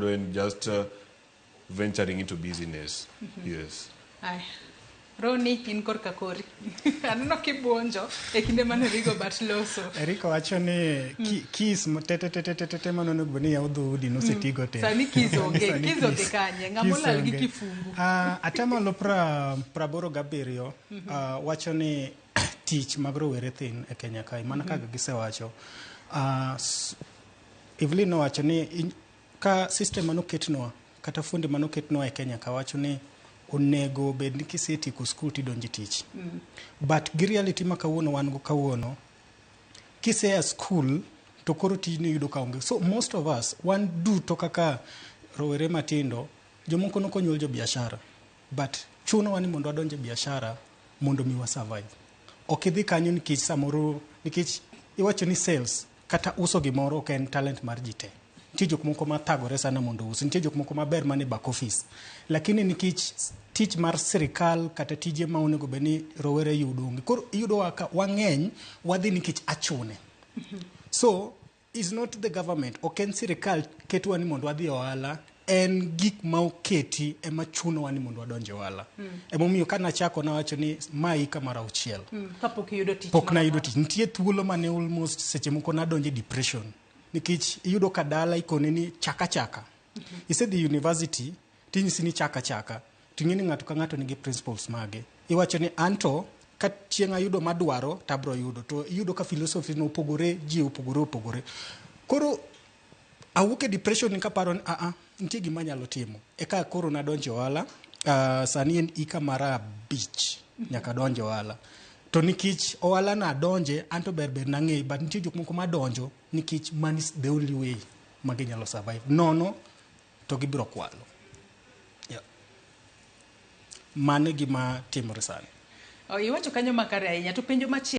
when just venturing into business. Yes. Ay. Roni in korka kori. Anno kibuonjo e kinde mane Rigo bat loso. Rico wacho ni keys tete manono gboni ya udhudi no setigo te. Sani kizo de kanye ngamola gi kifungu. Atamalo praboro gabirio wacho ni tich mag rowere thin e Kenya kai mana kaka gisewacho. Evelyn wacho ni ka system manoketnwa kata fundi manoketnwa e Kenya ka wacho ni onego bed ni kisetieko skul tidonje tich. But gi reality ma kawuono wan go kawuono kisea school to koro tijni yudo kaonge. So most of us wan duto kaka rowere matindo jomoko nokonyuol jo biashara, but chuno wani mondo adonje biashara mondo miwa survive. Okidhi kanyo nikech samoro nikech iwacho ni sales kata uso gimoro ok en talent mar jite. Nitie jok moko mathagore sana mondo us, nitie jok moko maber mane back office, lakini nikech tich mar sirikal kata tije ma onego beni rowere yudo koro iyudo wang'eny wadhi nikech achune. So is not the government, ok en sirikal ketwa ni mondo wadhi ohala, en gik ma oketi ema chuno wani mondo wadonje ohala. Emomiyo kana chako na wacho ni mai kamara uchiel. Kapok yudo tich. Pok na yudo tich. Nitie thuolo mane almost seche moko na donje depression. Nikech iyudo ka dala ikone ni chaka. Isedhi university tinyisi ni chaka. Ting'eni ng'ato ka ng'ato nigi principles mage. Iwacho ni anto ka chieng' ayudo madwaro tabro yudo. To iyudo ka philosophy no opogore, ji opogore. Koro awuok e depression ni kaparo ni nitie gima nyalo timo. Eka koro nadonjo ohala. Sani en ika mara beach nyaka donjo ohala. To nikech ohala na donje anto ber nang'e, but nitie jok moko madonjo nikech man is the only way maginyalo survive. Nono to gibiro kwalo. Yeah. Mane gima timore sani. Iwacho kanyo makare ahinya to penjo machielo